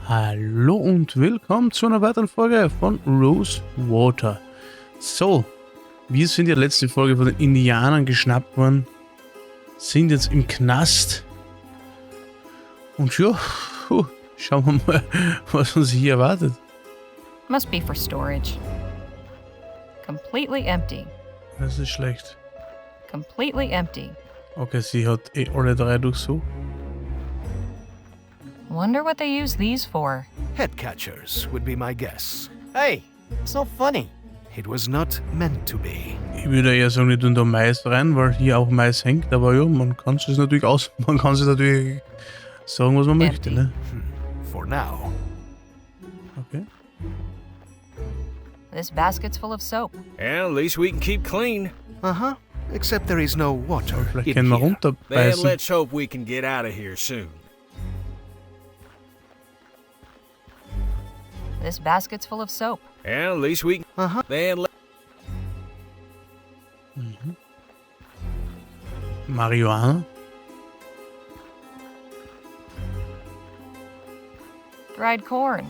Hallo und willkommen zu einer weiteren Folge von Rosewater. So, wir sind ja letzte Folge von den Indianern geschnappt worden, sind jetzt im Knast und ja, schauen wir mal, was uns hier erwartet. Must be for storage. Completely empty. Das ist schlecht. Completely empty. Okay, sie hat alle drei durchsucht. Wonder what they use these for. Head catchers would be my guess. Hey, it's not funny. It was not meant to be. Ich würde eher sagen, nicht unter Mais rein, weil hier auch Mais hängt, aber ja, man kann es natürlich sagen, was man möchte, ne? For now. Okay. This basket's full of soap. Yeah, at least we can keep clean. Uh-huh. Except there is no water Vielleicht in können wir here. Then runterbeißen. let's hope we can get out of here soon. This basket's full of soap. Yeah, at least we can. Uh-huh. Then Marihuana. Dried corn.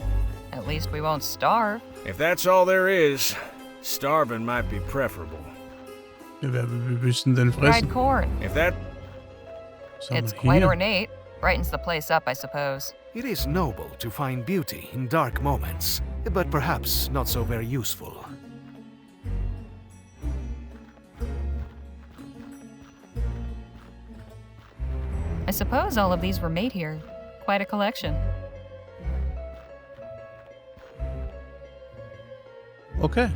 At least we won't starve. if that's all there is, starving might be preferable. Ja, wir müssen den Dried fressen. corn. If that Was haben It's wir quite hier? ornate. Brightens the place up, I suppose. It is noble to find beauty in dark moments, but perhaps not so very useful. I suppose all of these were made here. Quite a collection. Okay.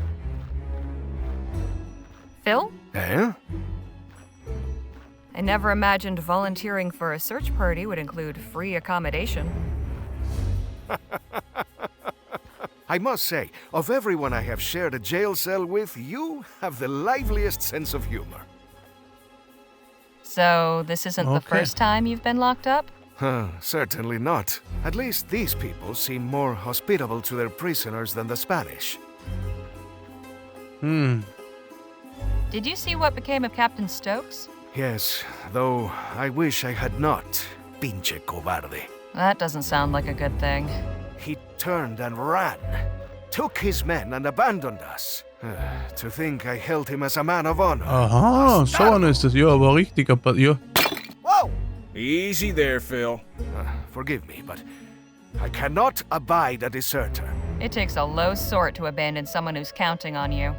Phil? Eh? I never imagined volunteering for a search party would include free accommodation. I must say, of everyone I have shared a jail cell with, you have the liveliest sense of humor. So, this isn't the Okay. first time you've been locked up? Certainly not. At least these people seem more hospitable to their prisoners than the Spanish. Did you see what became of Captain Stokes? Yes, though I wish I had not. Pinche cobarde. That doesn't sound like a good thing. He turned and ran. Took his men and abandoned us. To think I held him as a man of honor. Aha, so einer ist das. Ja, aber richtiger. Ja. Whoa! easy there, Phil. Forgive me, but I cannot abide a deserter. It takes a low sort to abandon someone who's counting on you.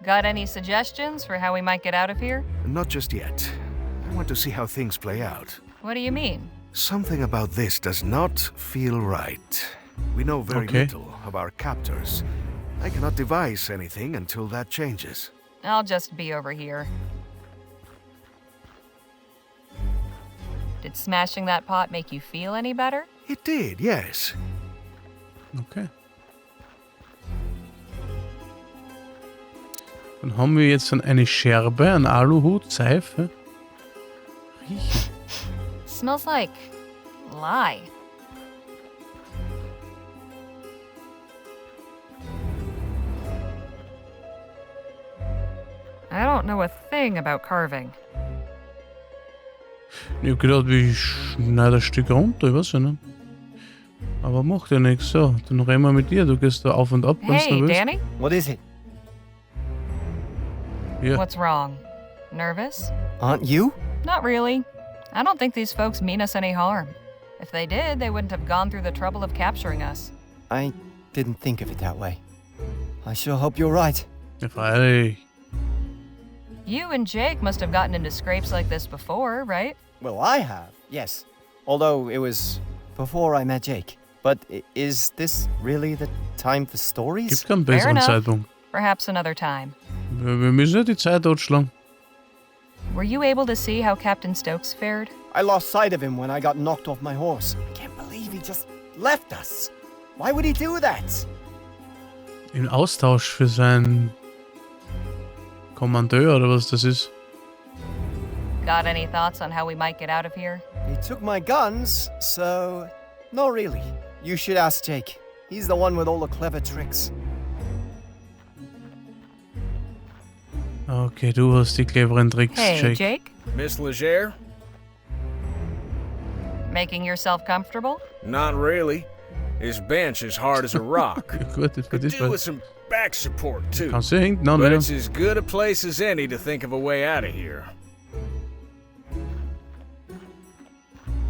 Got any suggestions for how we might get out of here? Not just yet. I want to see how things play out. What do you mean? Something about this does not feel right. We know very Okay. little of our captors. I cannot devise anything until that changes. I'll just be over here. Did smashing that pot make you feel any better? It did, yes. Okay. Dann haben wir jetzt dann eine Scherbe, einen Aluhut, Seife. Riechen. Smells like lye. I don't know a thing about carving. Ich hab gedacht, ich schneide ein Stück runter, ich weiß ja nicht. Aber macht ja nichts. So, dann reden wir mit dir. Du gehst da auf und ab, wenn du Hey, willst. Danny? What is it? Ja. What's wrong? Nervous? Aren't you? Not really. I don't think these folks mean us any harm. If they did, they wouldn't have gone through the trouble of capturing us. I didn't think of it that way. I sure hope you're right. Ja, freilich. You and Jake must have gotten into scrapes like this before, right? Well, I have, yes. Although it was before I met Jake. But is this really the time for stories? Gibt keinen Fair besseren enough. Zeitpunkt. Perhaps another time. Wir müssen nicht die Zeit totschlagen. Were you able to see how Captain Stokes fared? I lost sight of him when I got knocked off my horse. I can't believe he just left us. Why would he do that? Im Austausch für seinen Kommandeur oder was das ist. Got any thoughts on how we might get out of here? He took my guns, so... No, really. You should ask Jake. He's the one with all the clever tricks. Okay, du hast die cleveren Tricks, Hey, Jake. Jake? Miss Leger? Making yourself comfortable? Not really. This bench is hard as a rock. Gut, det Could är do with some back support, too. Kanske inte någon But av it's as good a place as any to think of a way out of here.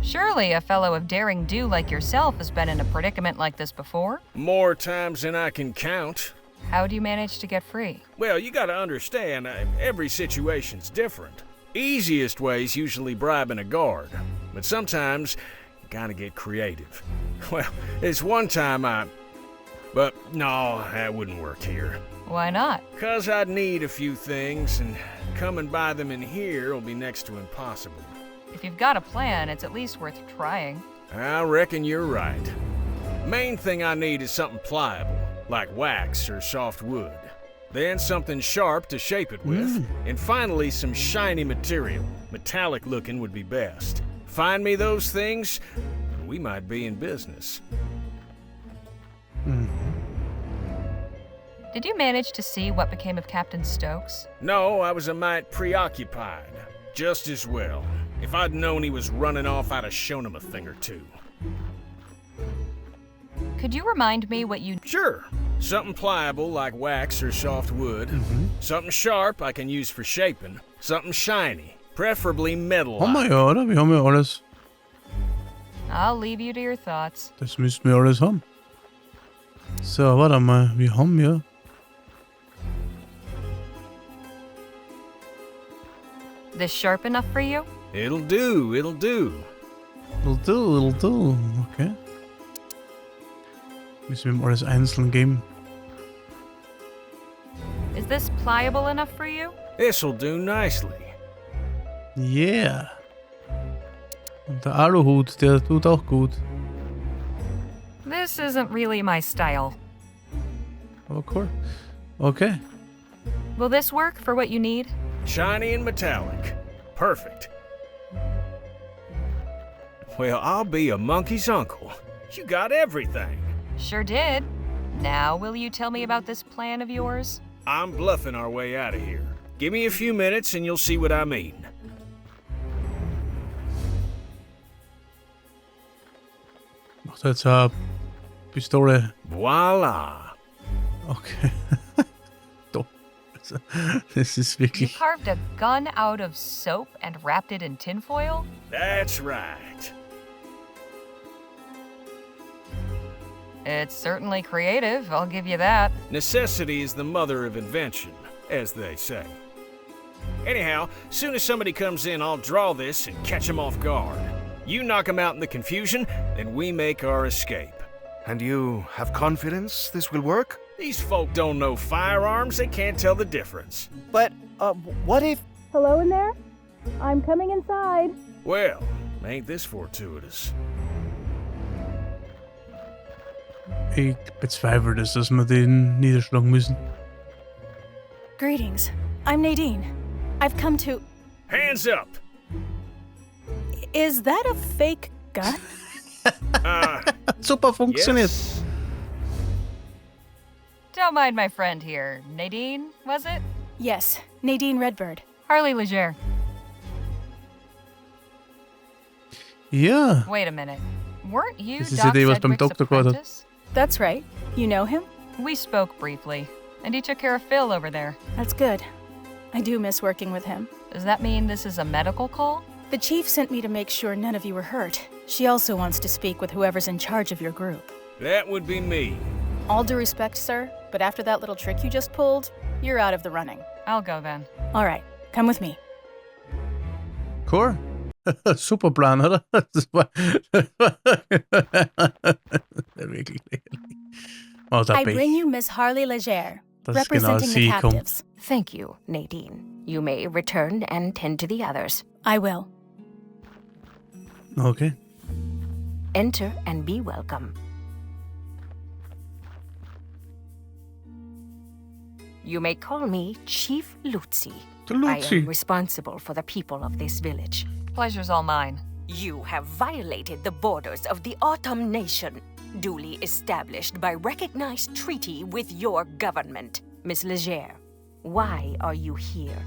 Surely a fellow of daring do like yourself has been in a predicament like this before? More times than I can count. How do you manage to get free? Well, you gotta understand, every situation's different. Easiest way's usually bribing a guard, but sometimes you gotta get creative. Well, it's one time But no, that wouldn't work here. Why not? 'Cause I'd need a few things, and coming by them in here will be next to impossible. If you've got a plan, it's at least worth trying. I reckon you're right. Main thing I need is something pliable, like wax or soft wood. Then something sharp to shape it with. And finally, some shiny material. Metallic looking would be best. Find me those things, and we might be in business. Did you manage to see what became of Captain Stokes? No, I was a mite preoccupied. Just as well. If I'd known he was running off, I'd have shown him a thing or two. Could you remind me what you... Sure. Something pliable like wax or soft wood. Something sharp I can use for shaping. Something shiny, preferably metal. Har man göra? Vi har med alles. I'll leave you to your thoughts. Das müssen wir alles haben. So, warte mal. Wir haben ja... This sharp enough for you? It'll do, it'll do. It'll do. Okay. Müssen wir ihm alles einzeln geben. Is this pliable enough for you? This'll do nicely. Yeah. Und der Aluhut, der tut auch gut. This isn't really my style. Aber cool. Okay. Will this work for what you need? Shiny and metallic. Perfect. Well, I'll be a monkey's uncle. You got everything. Sure did. Now, will you tell me about this plan of yours? I'm bluffing our way out of here. Give me a few minutes and you'll see what I mean. Macht jetzt eine Pistole. Voila. Okay. Doch. Das ist You wirklich... carved a gun out of soap and wrapped it in tinfoil? That's right. It's certainly creative, I'll give you that. Necessity is the mother of invention, as they say. Anyhow, soon as somebody comes in, I'll draw this and catch them off guard. You knock them out in the confusion, then we make our escape. And you have confidence this will work? These folk don't know firearms, they can't tell the difference. But, what if... Hello in there? I'm coming inside. Well, ain't this fortuitous? Ich bezweifle das, dass wir den niederschlagen müssen. Greetings. I'm Nadine. I've come to... Hands up! Is that a fake gun? Super funktioniert. Yes. Don't mind my friend here. Nadine, was it? Yes, Nadine Redbird. Harley Leger. Ja. Wait a minute. Weren't you Das ist Doc die Idee, was beim Sedgwick's Doktor gehört hat. apprentice? That's right. You know him? We spoke briefly, and he took care of Phil over there. That's good. I do miss working with him. Does that mean this is a medical call? The chief sent me to make sure none of you were hurt. She also wants to speak with whoever's in charge of your group. That would be me. All due respect, sir, but after that little trick you just pulled, you're out of the running. I'll go then. All right, come with me. Cool. Super Plan, oder? Das war wirklich lächerlich. Oh, da I bin bring ich. you Miss Harley Leger, Das ist genau representing the sie, komm. captives. Thank you, Nadine. You may return and tend to the others. I will. Okay. Enter and be welcome. You may call me Chief Lutzi. I Luzi. am responsible for the people of this village. Pleasure's all mine. You have violated the borders of the Autumn Nation, duly established by recognized treaty with your government. Miss Leger, why are you here?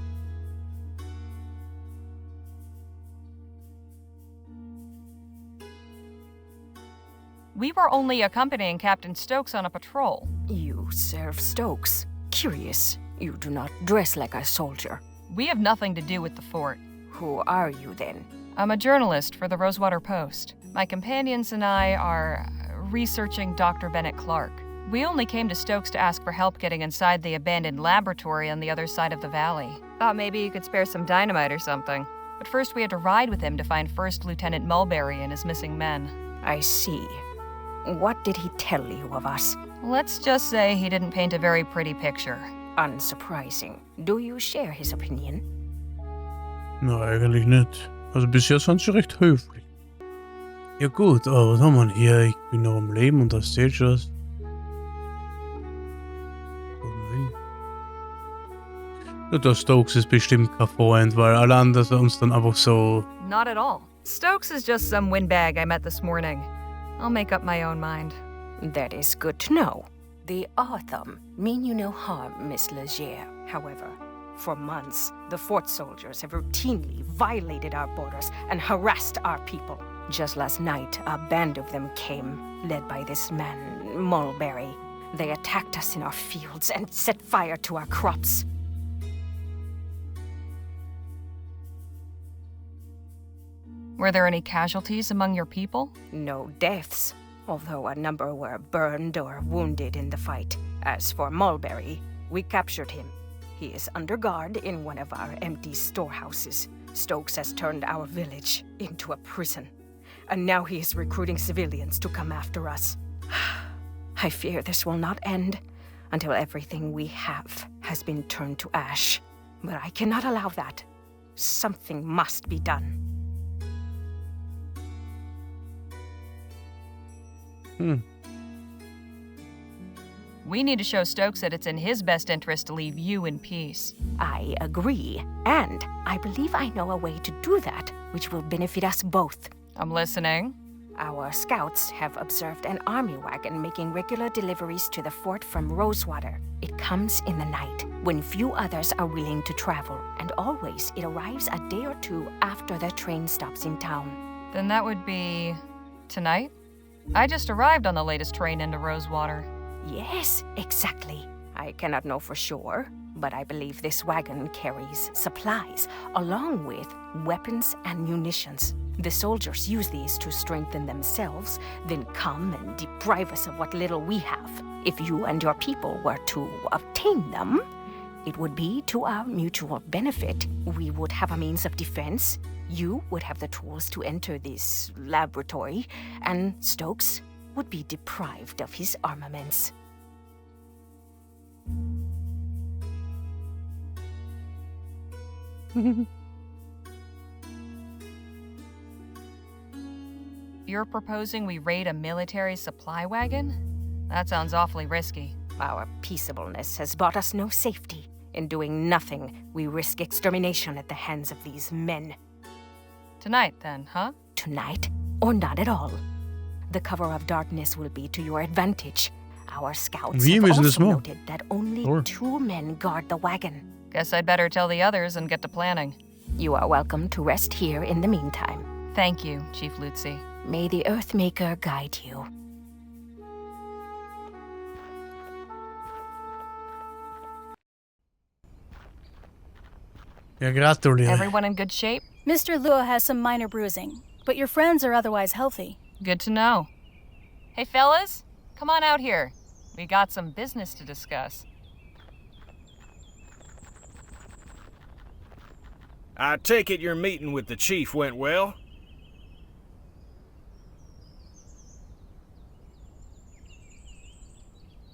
We were only accompanying Captain Stokes on a patrol. You serve Stokes. Curious. You do not dress like a soldier. We have nothing to do with the fort. Who are you then? I'm a journalist for the Rosewater Post. My companions and I are researching Dr. Bennett Clark. We only came to Stokes to ask for help getting inside the abandoned laboratory on the other side of the valley. Thought maybe you could spare some dynamite or something. But first we had to ride with him to find First Lieutenant Mulberry and his missing men. I see. What did he tell you of us? Let's just say he didn't paint a very pretty picture. Unsurprising. Do you share his opinion? Na, eigentlich nicht. Also bisher sind sie recht höflich. Ja gut, aber was haben wir denn hier? Ich bin noch am Leben und das zählt schon was. Ja, der Stokes ist bestimmt kein Freund, weil alle anderen uns dann einfach so... Not at all. Stokes is just some windbag I met this morning. I'll make up my own mind. That is good to know. The Autumn mean you no harm, Miss Leger. However, for months, the fort soldiers have routinely violated our borders and harassed our people. Just last night, a band of them came, led by this man, Mulberry. They attacked us in our fields and set fire to our crops. Were there any casualties among your people? No deaths, although a number were burned or wounded in the fight. As for Mulberry, we captured him. He is under guard in one of our empty storehouses. Stokes has turned our village into a prison. And now he is recruiting civilians to come after us. I fear this will not end until everything we have has been turned to ash. But I cannot allow that. Something must be done. We need to show Stokes that it's in his best interest to leave you in peace. I agree, and I believe I know a way to do that, which will benefit us both. I'm listening. Our scouts have observed an army wagon making regular deliveries to the fort from Rosewater. It comes in the night, when few others are willing to travel, and always it arrives a day or two after the train stops in town. Then that would be... tonight? I just arrived on the latest train into Rosewater. Yes, exactly. I cannot know for sure, but I believe this wagon carries supplies, along with weapons and munitions. The soldiers use these to strengthen themselves, then come and deprive us of what little we have. If you and your people were to obtain them, it would be to our mutual benefit. We would have a means of defense. You would have the tools to enter this laboratory, and Stokes would be deprived of his armaments. You're proposing we raid a military supply wagon? That sounds awfully risky. Our peaceableness has bought us no safety. In doing nothing, we risk extermination at the hands of these men. Tonight, then, huh? Tonight, or not at all. The cover of darkness will be to your advantage. Our scouts have also noted that only 2 men guard the wagon. Guess I'd better tell the others and get to planning. You are welcome to rest here in the meantime. Thank you, Chief Lutzi. May the Earthmaker guide you. Ja, gratuliere. Everyone in good shape? Mr. Luo has some minor bruising, but your friends are otherwise healthy. Good to know. Hey, fellas, come on out here. We got some business to discuss. I take it your meeting with the chief went well?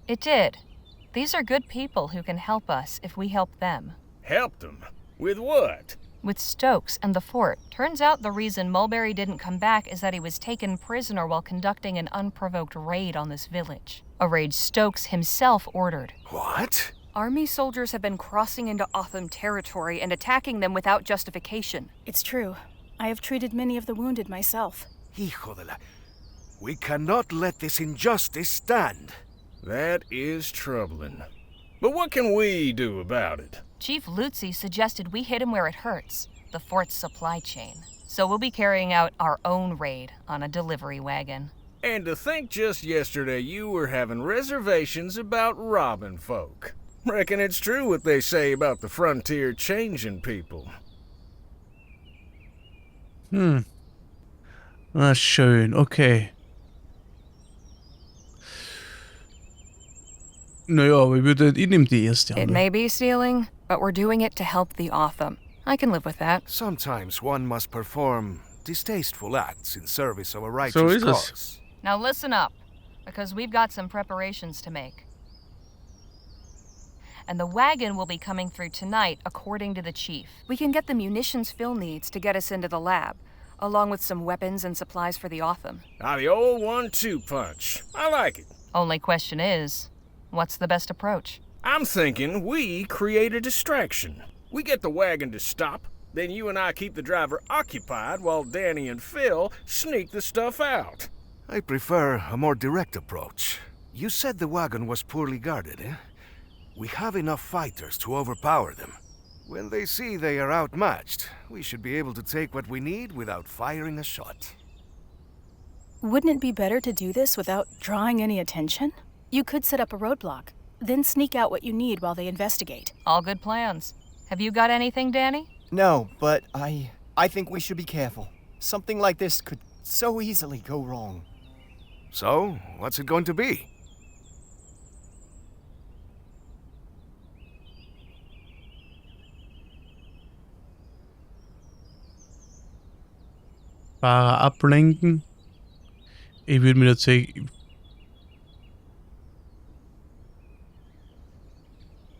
It did. These are good people who can help us if we help them. Helped them? With what? With Stokes and the fort. Turns out the reason Mulberry didn't come back is that he was taken prisoner while conducting an unprovoked raid on this village. A raid Stokes himself ordered. What? Army soldiers have been crossing into Autumn territory and attacking them without justification. It's true. I have treated many of the wounded myself. Hijo de la... We cannot let this injustice stand. That is troubling. But what can we do about it? Chief Lutzi suggested we hit him where it hurts, the fort's supply chain. So we'll be carrying out our own raid on a delivery wagon. And to think just yesterday you were having reservations about robbing folk. Reckon it's true what they say about the frontier changing people. Na schön, okay. Naja, aber ich nehme die erste It an. may be stealing, but we're doing it to help the Autumn. I can live with that. Sometimes one must perform distasteful acts in service of a righteous So is it. cause. Now listen up, because we've got some preparations to make. And the wagon will be coming through tonight, according to the chief. We can get the munitions Phil needs to get us into the lab, along with some weapons and supplies for the Autumn. Now the old 1-2 punch. I like it. Only question is, what's the best approach? I'm thinking we create a distraction. We get the wagon to stop, then you and I keep the driver occupied while Danny and Phil sneak the stuff out. I prefer a more direct approach. You said the wagon was poorly guarded, eh? We have enough fighters to overpower them. When they see they are outmatched, we should be able to take what we need without firing a shot. Wouldn't it be better to do this without drawing any attention? You could set up a roadblock, then sneak out what you need while they investigate. All good plans. Have you got anything, Danny? No, but I think we should be careful. Something like this could so easily go wrong. So, what's it going to be? Fahrer ablenken. Ich würde mir tatsächlich...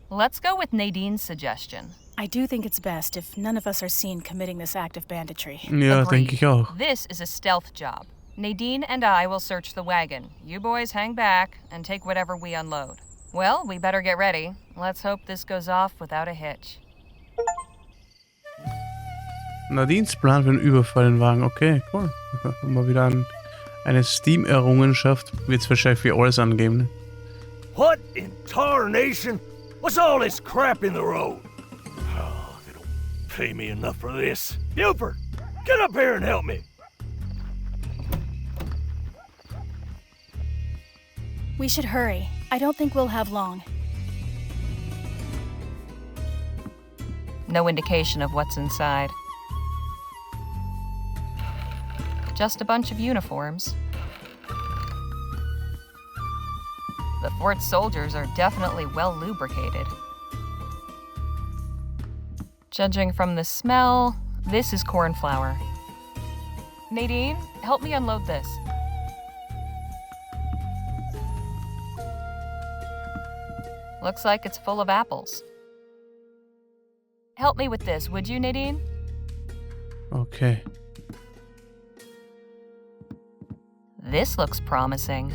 Let's go with Nadine's suggestion. I do think it's best if none of us are seen committing this act of banditry. Ja, Agreed. denke ich auch. This is a stealth job. Nadine and I will search the wagon. You boys hang back and take whatever we unload. Well, we better get ready. Let's hope this goes off without a hitch. Nadines Plan für den Überfall in den Wagen. Okay, cool. Mal wieder eine Steam-Errungenschaft. Wird es wahrscheinlich für alles angeben. Ne? What in tarnation? What's all this crap in the road? Oh, they don't pay me enough for this. Buford, get up here and help me. We should hurry. I don't think we'll have long. No indication of what's inside. Just a bunch of uniforms. The fort soldiers are definitely well lubricated. Judging from the smell, this is corn flour. Nadine, help me unload this. Looks like it's full of apples. Help me with this, would you, Nadine? Okay. This looks promising.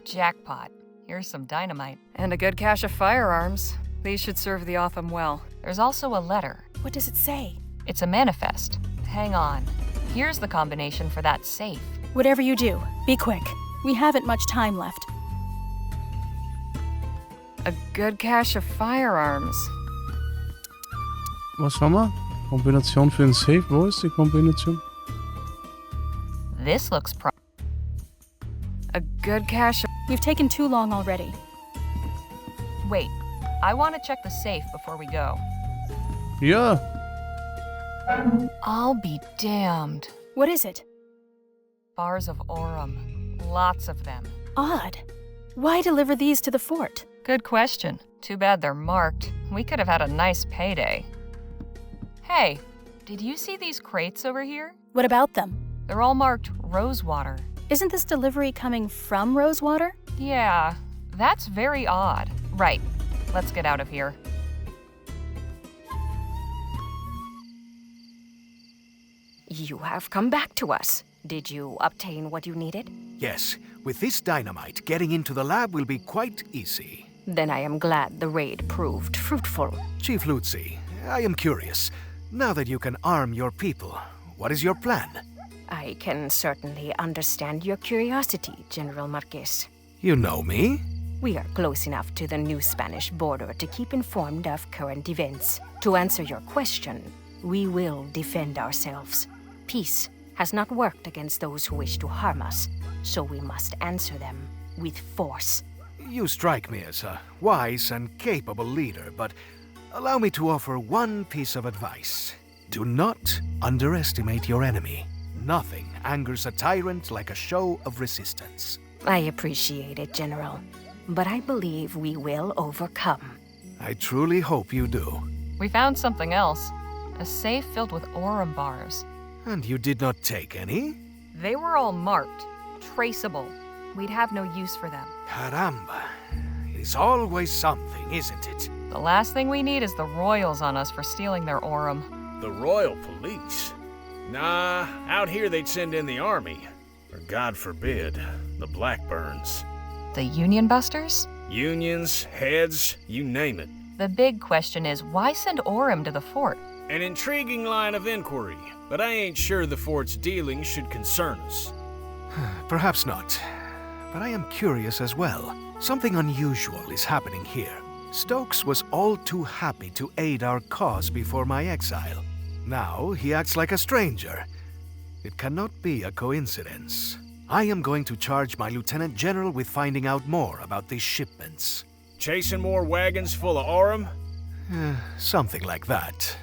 Jackpot. Here's some dynamite. And a good cache of firearms. These should serve the Autumn well. There's also a letter. What does it say? It's a manifest. Hang on. Here's the combination for that safe. Whatever you do, be quick. We haven't much time left. A good cache of firearms. Was haben wir? Kombination für den Safe. Wo ist die Kombination? This looks a good cache of... We've taken too long already. Wait, I want to check the safe before we go. Ja. I'll be damned. What is it? Bars of Aurum. Lots of them. Odd. Why deliver these to the fort? Good question. Too bad they're marked. We could have had a nice payday. Hey, did you see these crates over here? What about them? They're all marked Rosewater. Isn't this delivery coming from Rosewater? Yeah, that's very odd. Right, let's get out of here. You have come back to us. Did you obtain what you needed? Yes, with this dynamite, getting into the lab will be quite easy. Then I am glad the raid proved fruitful. Chief Lutzi, I am curious. Now that you can arm your people, what is your plan? I can certainly understand your curiosity, General Marquez. You know me? We are close enough to the new Spanish border to keep informed of current events. To answer your question, we will defend ourselves. Peace has not worked against those who wish to harm us, so we must answer them with force. You strike me as a wise and capable leader, but allow me to offer one piece of advice. Do not underestimate your enemy. Nothing angers a tyrant like a show of resistance. I appreciate it, General, but I believe we will overcome. I truly hope you do. We found something else. A safe filled with Aurum bars. And you did not take any? They were all marked, traceable. We'd have no use for them. Caramba. It is always something, isn't it? The last thing we need is the royals on us for stealing their Aurum. The royal police? Nah, out here they'd send in the army. Or God forbid, the Blackburns. The Union Busters? Unions, heads, you name it. The big question is, why send Aurum to the fort? An intriguing line of inquiry, but I ain't sure the fort's dealings should concern us. Perhaps not. But I am curious as well. Something unusual is happening here. Stokes was all too happy to aid our cause before my exile. Now he acts like a stranger. It cannot be a coincidence. I am going to charge my Lieutenant General with finding out more about these shipments. Chasing more wagons full of Aurum? Something like that.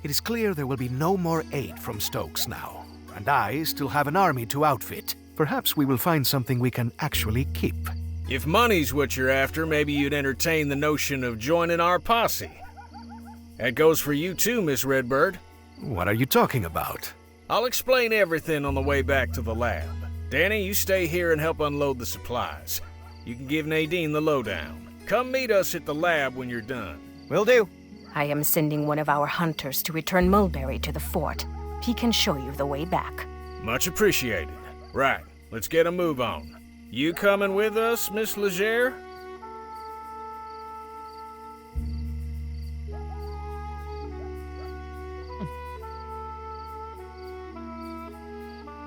It is clear there will be no more aid from Stokes now, and I still have an army to outfit. Perhaps we will find something we can actually keep. If money's what you're after, maybe you'd entertain the notion of joining our posse. That goes for you too, Miss Redbird. What are you talking about? I'll explain everything on the way back to the lab. Danny, you stay here and help unload the supplies. You can give Nadine the lowdown. Come meet us at the lab when you're done. Will do. I am sending one of our hunters to return Mulberry to the fort. He can show you the way back. Much appreciated. Right, let's get a move on. You coming with us, Miss Leger?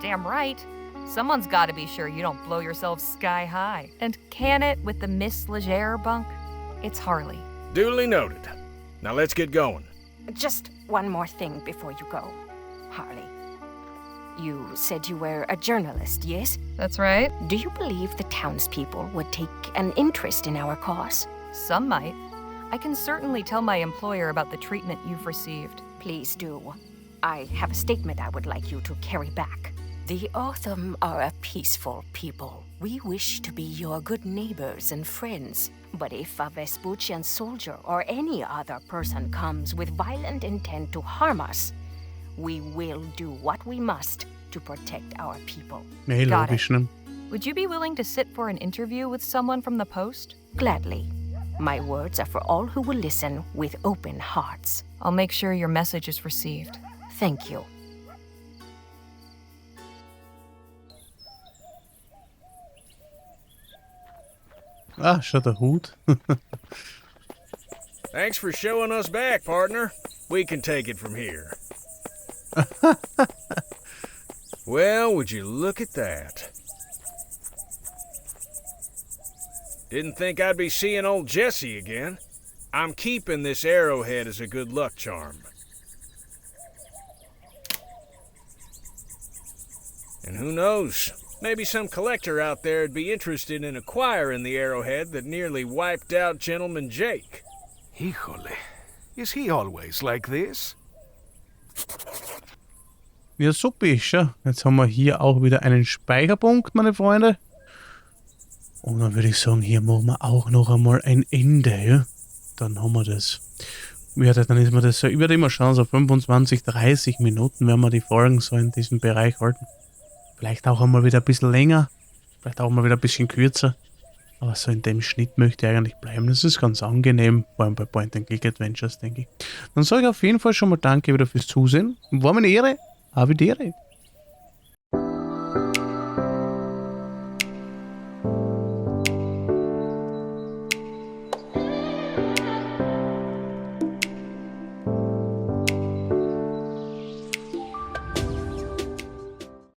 Damn right. Someone's got to be sure you don't blow yourself sky high. And can it with the Miss Leger bunk? It's Harley. Duly noted. Now let's get going. Just one more thing before you go, Harley. You said you were a journalist, yes? That's right. Do you believe the townspeople would take an interest in our cause? Some might. I can certainly tell my employer about the treatment you've received. Please do. I have a statement I would like you to carry back. The Autumn are a peaceful people. We wish to be your good neighbors and friends. But if a Vespuccian soldier or any other person comes with violent intent to harm us, we will do what we must to protect our people. Got it. Would you be willing to sit for an interview with someone from the post? Gladly. My words are for all who will listen with open hearts. I'll make sure your message is received. Thank you. Ah, schon der Hut. Thanks for showing us back, partner. We can take it from here. Well, would you look at that? Didn't think I'd be seeing old Jesse again. I'm keeping this arrowhead as a good luck charm. And who knows, maybe some collector out there would be interested in acquiring the arrowhead that nearly wiped out Gentleman Jake. Híjole, is he always like this? Ja, super ist ja. Jetzt haben wir hier auch wieder einen Speicherpunkt, meine Freunde. Und dann würde ich sagen, hier machen wir auch noch einmal ein Ende. Ja? Dann haben wir das. Dann ist mir das so, ich werde immer schauen, so 25, 30 Minuten werden wir die Folgen so in diesem Bereich halten. Vielleicht auch einmal wieder ein bisschen länger, vielleicht auch mal wieder ein bisschen kürzer. Aber so in dem Schnitt möchte ich eigentlich bleiben. Das ist ganz angenehm, vor allem bei Point-and-Click-Adventures, denke ich. Dann sage ich auf jeden Fall schon mal danke wieder fürs Zusehen. War mir eine Ehre. Habe die Ehre.